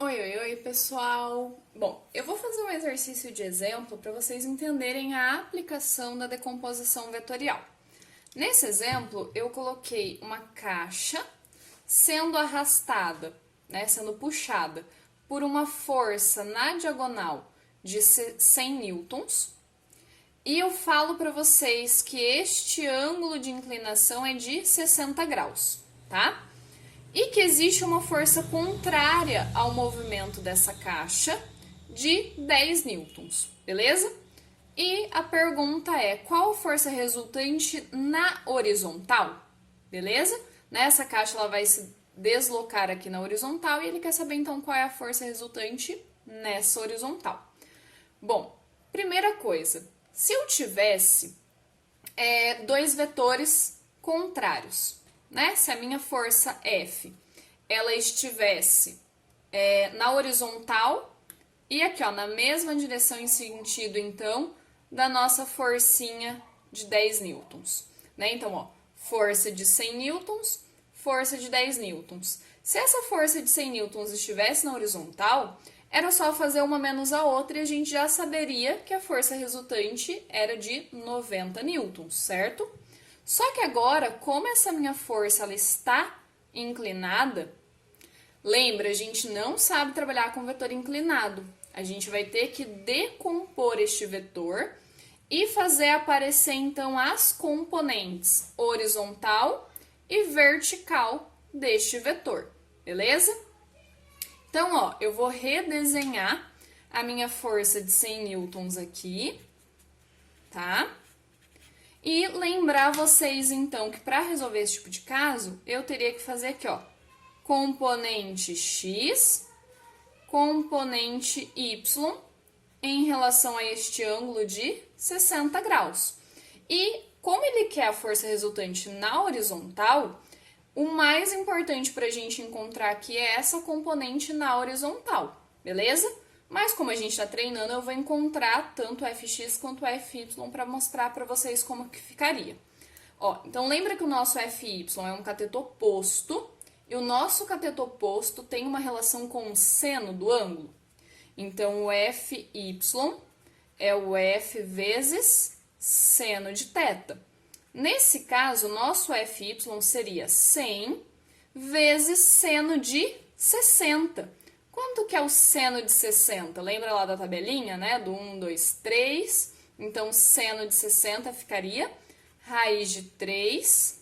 Oi, pessoal! Bom, eu vou fazer um exercício de exemplo para vocês entenderem a aplicação da decomposição vetorial. Nesse exemplo, eu coloquei uma caixa sendo arrastada, sendo puxada por uma força na diagonal de 100 newtons, e eu falo para vocês que este ângulo de inclinação é de 60 graus, tá? E que existe uma força contrária ao movimento dessa caixa de 10 newtons, beleza? E a pergunta é, qual a força resultante na horizontal, beleza? Essa caixa ela vai se deslocar aqui na horizontal e ele quer saber então qual é a força resultante nessa horizontal. Bom, primeira coisa, se eu tivesse dois vetores contrários, se a minha força F ela estivesse na horizontal e aqui ó, na mesma direção em sentido então da nossa forcinha de 10 newtons, Então, ó, força de 100 newtons, força de 10 newtons. Se essa força de 100 newtons estivesse na horizontal, era só fazer uma menos a outra e a gente já saberia que a força resultante era de 90 newtons, certo? Só que agora, como essa minha força ela está inclinada, lembra, a gente não sabe trabalhar com vetor inclinado. A gente vai ter que decompor este vetor e fazer aparecer, então, as componentes horizontal e vertical deste vetor, beleza? Então, ó, eu vou redesenhar a minha força de 100 newtons aqui, tá? E lembrar vocês, então, que para resolver esse tipo de caso, eu teria que fazer aqui, ó, componente x, componente y, em relação a este ângulo de 60 graus. E como ele quer a força resultante na horizontal, o mais importante para a gente encontrar aqui é essa componente na horizontal, beleza? Mas como a gente está treinando, eu vou encontrar tanto fx quanto fy para mostrar para vocês como que ficaria. Ó, então lembra que o nosso fy é um cateto oposto, e o nosso cateto oposto tem uma relação com o seno do ângulo. Então, o fy é o f vezes seno de θ. Nesse caso, o nosso fy seria 100 vezes seno de 60. Quanto que é o seno de 60? Lembra lá da tabelinha, Do 1, 2, 3. Então, seno de 60 ficaria raiz de 3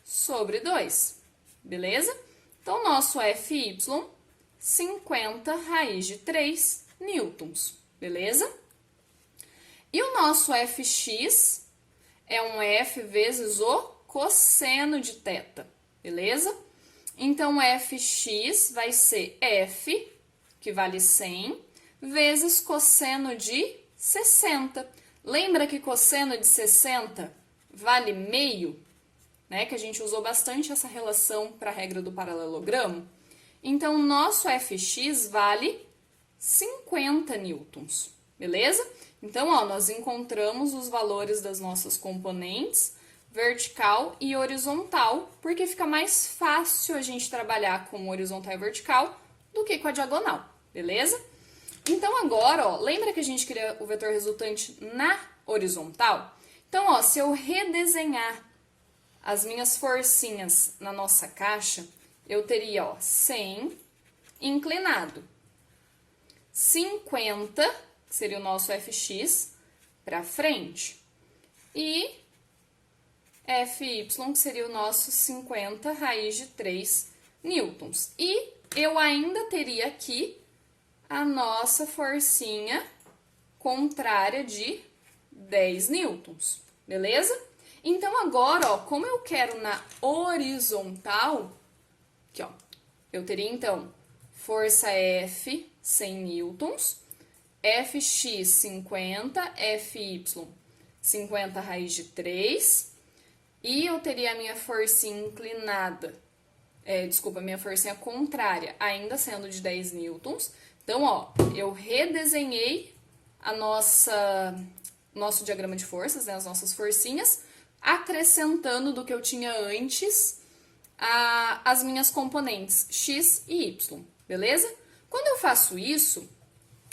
sobre 2. Beleza? Então, nosso fy, 50 raiz de 3 newtons. Beleza? E o nosso fx é um f vezes o cosseno de θ. Beleza? Então, fx vai ser f, que vale 100, vezes cosseno de 60. Lembra que cosseno de 60 vale meio? Que a gente usou bastante essa relação para a regra do paralelogramo. Então, nosso fx vale 50 newtons, beleza? Então, ó, nós encontramos os valores das nossas componentes vertical e horizontal, porque fica mais fácil a gente trabalhar com horizontal e vertical do que com a diagonal, beleza? Então, agora, ó, lembra que a gente queria o vetor resultante na horizontal? Então, ó, se eu redesenhar as minhas forcinhas na nossa caixa, eu teria, ó, 100 inclinado, 50, que seria o nosso fx, para frente, e fy, que seria o nosso 50 raiz de 3 newtons. E eu ainda teria aqui a nossa forcinha contrária de 10 newtons, beleza? Então, agora, ó, como eu quero na horizontal, aqui, ó, eu teria, então, força F, 100 newtons, Fx, 50, Fy, 50 raiz de 3, e eu teria a minha forcinha inclinada, minha forcinha contrária, ainda sendo de 10 newtons. Então, ó, eu redesenhei a nosso diagrama de forças, as nossas forcinhas, acrescentando do que eu tinha antes as minhas componentes x e y, beleza? Quando eu faço isso,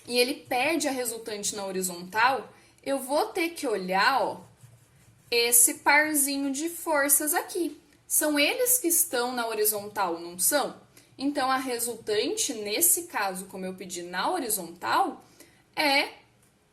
e ele pede a resultante na horizontal, eu vou ter que olhar, ó, esse parzinho de forças aqui. São eles que estão na horizontal, não são? Então, a resultante, nesse caso, como eu pedi na horizontal, é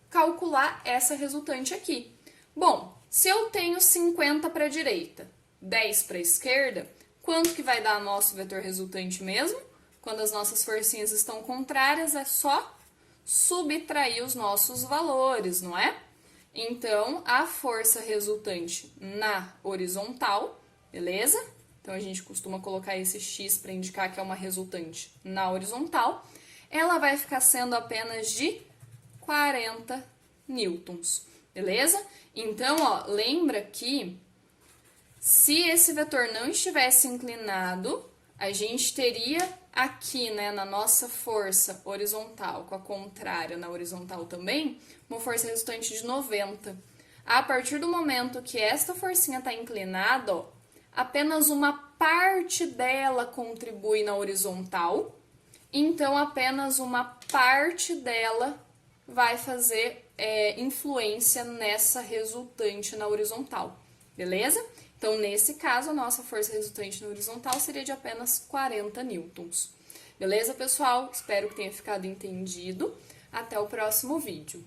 calcular essa resultante aqui. Bom, se eu tenho 50 para a direita, 10 para a esquerda, quanto que vai dar nosso vetor resultante mesmo? Quando as nossas forcinhas estão contrárias, é só subtrair os nossos valores, não é? Então, a força resultante na horizontal, beleza? Então, a gente costuma colocar esse X para indicar que é uma resultante na horizontal. Ela vai ficar sendo apenas de 40 newtons, beleza? Então, ó, lembra que se esse vetor não estivesse inclinado, a gente teria aqui, né, na nossa força horizontal, com a contrária na horizontal também, uma força resultante de 90. A partir do momento que esta forcinha está inclinada, ó, apenas uma parte dela contribui na horizontal, então apenas uma parte dela vai fazer influência nessa resultante na horizontal, beleza? Então, nesse caso, a nossa força resultante na horizontal seria de apenas 40 newtons. Beleza, pessoal? Espero que tenha ficado entendido. Até o próximo vídeo.